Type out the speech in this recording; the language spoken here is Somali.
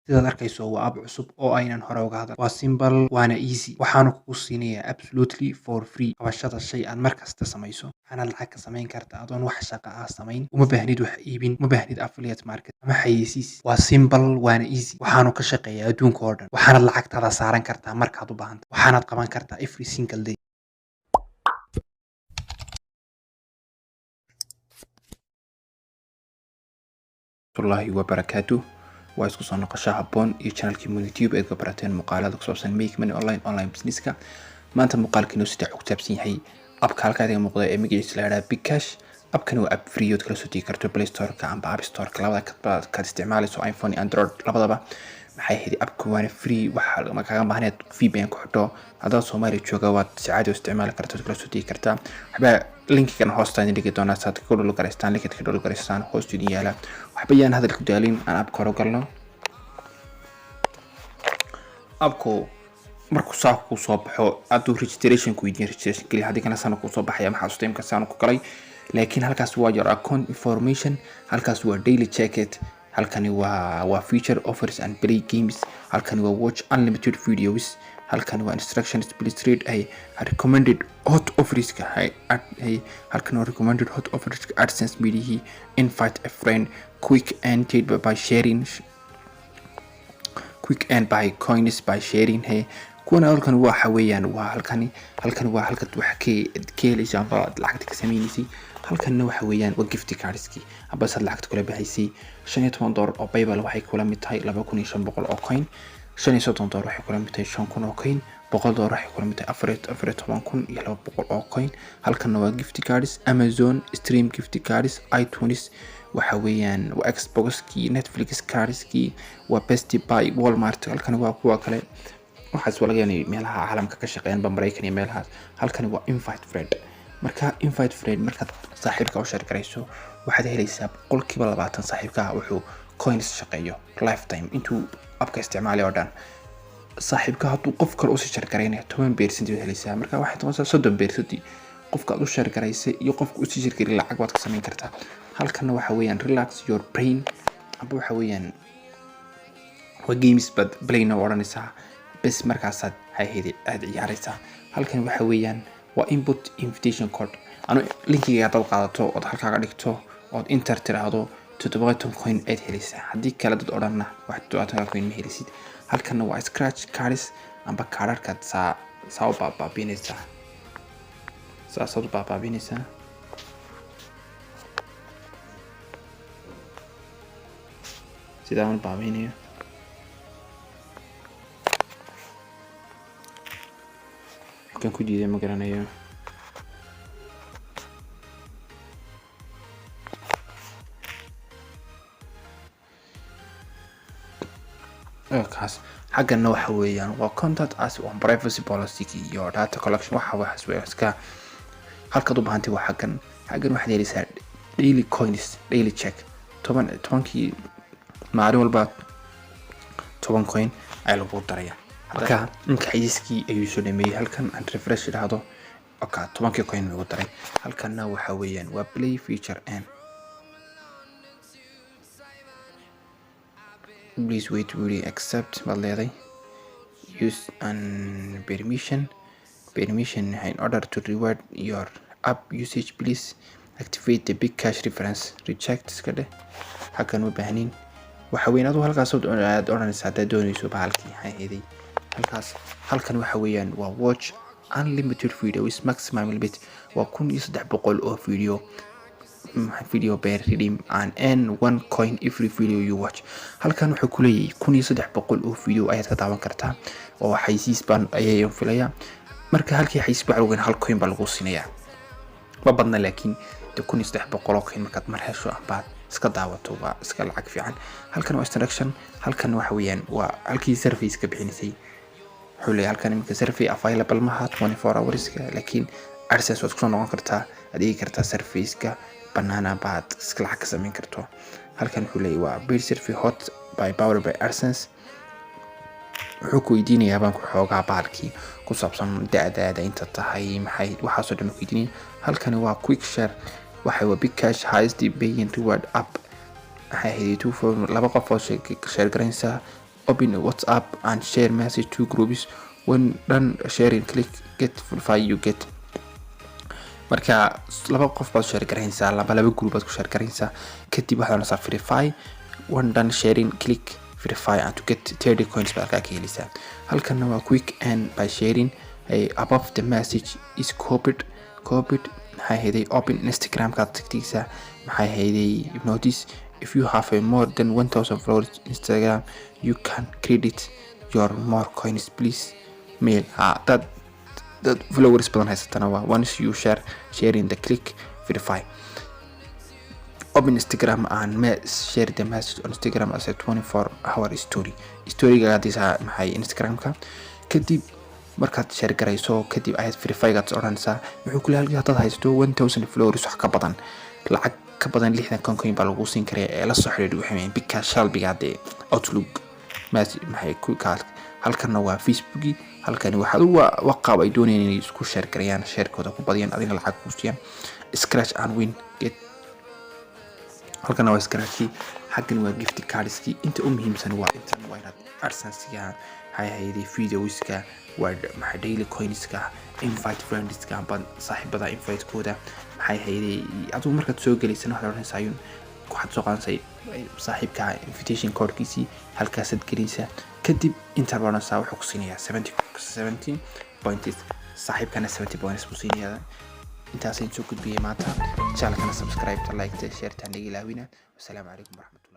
sidaad arkayso waa app cusub oo aynan hore uga hadal. Waa simple waana easy, waxaana kugu siinayaa absolutely for free qabashada shay aad markasta samayso. waxaanaad lacag ka samayn kartaa adoon wax shaqo ah samayn. Uma baahnid wax iibin, uma baahnid affiliate market ama xayeysiis. Waa simple waana easy, waxaanu ka shaqeeyaa adduunka oo dhan. waxaanaad lacagtaada saaran kartaa markaad u baahantahay, waxaanaad qaban kartaa every single day. warahmatullaahi wabarakaatuh. waa isku soo noqosho habboon iyo channelkii YouTube ee barateen muqaalada ku saabsan make money online businesska. maanta muuqaalkiinu saddex ku saabsan yahay appka halka adiga muuqda ee magaciisa la yiraahdo big cash. appkani waa app free oo kala soo degi karto Play Store-ka ama App Store-ka, labada ka isticmaalayso iPhone iyo Android labadaba. maxay ahayd appku waana free, waxa ma kaaga baahneed VPN ku xidho. haddaad Soomaaliya jooga waad si caadi u isticmaali kartaa, kala soo degi kartaa. waxba linkigan hoosta dhigi doonaa saad ku dhul garaystaan, linkiga ku dhul garaystaan hoosta idin yaala. waxba yaan hadal ku daalin, aan appka hore galno. appku markuu saako ku soo baxo aduu registration ku weydiin registration kaliya hadii kana sano ku soo baxaya maxaa systemka sano ku galay. laakiin halkaas waa your account information, halkaas waa daily check-it, halkani waa feature offers and play games, halkani waa watch unlimited videos, halkani waa instructions please read ay recommended hot offers ka halkani waa recommended hot offers ka AdSense media, invite a friend, quick and by sharing, quick and by coins by sharing. kuwana halkan waxa weeyaan waa halkan waa halka wax ka helaysaa baad lacagta ka sameeynaysi. halkan waxa weeyaan waa gift cardski aba sad lacagta kula baxaysay $15 oo PayPal waxay kula mid tahay 2500 oo coin, $30 waxay kula mid tahay 5000 oo coin, $100 waxay kula mid tahay 14200 oo coin. halkan waa gift cards Amazon Stream gift cards, iTunes waxa weeyaan waa Xboxki, Netflix cardski, waa Best Buy, Walmart. halkan waa kuwa kale waxaas walaga yahay meelaha caalamka ka shaqeeyaan Mareykan iyo meelahaas. halkan waa invite friend. marka invite friend markaad saaxiibka u share garayso waxaad helaysaa 20% saaxiibka wuxuu coins shaqeeyo lifetime intuu appka isticmaalayo oo dhan. saaxiibka hadduu qof kale u share garaynayo 10% helaysaa. marka waxay noqonaysaa 30% qofka aad u share garaysay iyo qofka u share garay lacag waad ka samayn kartaa. halkan waxa weeyaan relax your brain aba waxa weeyaan waa games bad playna oranaysaa bes markaasaad hay'adi aad ciyaaraysaa. halkan waxa weeyaan waa input invitation code. anu linkiga aad qaadato oo halkaaga dhigto oo enter tiraahdo 7 coin aad helaysaa. haddii kala dad odhanna wax 7 coin ma helaysid. halkan waa scratch cards amba kaararka saa u baabinaysaa, saasad u baabinaysaa. sidaan baabinayo kan ku diiday ma garanayo. kaas xaggana waxa weeyaan waa content as on privacy policy iyo data collection waxa iska halkaad u baahantay waa xaggan waxaad helaysaa daily coins, daily check 10 maalin walba 10 coin ay lagu daraya. halka inka xayeyskii ayuu soo dhameeyay. halkan aan refresh idhaahdo okay 10 coin ugu daray. halkana waxa weeyaan waa play feature and please wait really accept ma leeday use and permission in order to reward your app usage please activate the big cash reference reject iska dheh. halkan u baahnin waxa weeyaan adoo halkaas aad oranaysaa hadaad doonayso bahalkii hay'aday. halkan waxa weeyaan waa watch unlimited videos maximum limit waa 1300 oo video per redeem and earn 1 coin every video you watch. halkan wuxuu ku leeyahay 1300 oo video ayaad ka daawan kartaa oo xayisiis baan ayay filaya. marka halkii xayisiis baa lagu hal coin baa lagu siinayaa ma badna, laakiin 1300 oo coin markaad mar hesho baad iska daawato waa iska lacag fiican. halkan waa instruction. halkan waxa weeyaan waa halkii service ka bixinaysay xulay. halkan imika survey available maha 24 hours laakiin AdSense waad ku soo noqon kartaa, adeegi kartaa service-ka banaana baad iska lacag ka samayn karto. halkan xulay waa build survey hot by powered by AdSense. wuxuu ku weydiinayaa baan ku xoogaa bahalkii ku saabsan da'daada inta tahay maxay waxa soo dhan ku weydiinaya. halkan waa quick share waxa waa big cash highest paying reward app waxay hay'adu laba qof oo share garanaysa open a WhatsApp and share message to groups. When done sharing, click get verify you get. marka laba qof baad share garanaysaa, laba group baad ku share garanaysaa, kadib waxaad nasaa verify. When done sharing, click verify and to get 30 coins baad ka helaysaa. halkan waa quick and by sharing above the message is copied maxay heeday open Instagram ka tagtiisa, maxay heeday notice if you have a more than 1000 followers Instagram you can credit your more coins please mail. That followers badan haysatana waa once you sharing the click verify open Instagram and share the message on Instagram as a 24-hour story ga hadisa maxay Instagram ka. kadib markaad share garayso kadib ayaad verify gaad oranaysaa wuxuu ku leeyahay dad haysto 1000 followers wax ka badan, lacag ka badan 60 coin baa lagu siin karaa ee la soo xiriir waxay bika shalbigaade outlook maxay ku kaal. halkan waa Facebook, halkan waxa waa qaab ay doonayeen inay isku share garayaan, share-kooda ku badiyaan adiga lacag ku siiyaan scratch and win get. halkan waa scratch, xaggan waa gift cardski. inta muhiimsan waa intan waa inaad arsansiga hay'adii videoska waa maxay daily coinska invite friendska baan saaxiibada invite kooda maxay hay'adii adoo markaad soo galaysan waxa la oranaysaa waxaad soo qaadanaysaa saaxiibka invitation code-kiisi halkaas aad gelinaysaa kadib inta badanaysaa wuxuu ku siinayaa 17 points, saaxiibkana 70 points buu siinayaa. intaas ayaan soo gudbiyay maanta. channel-kana subscribe, like, share tan ilaawina. Wassalaamu calaykum warahmatullahi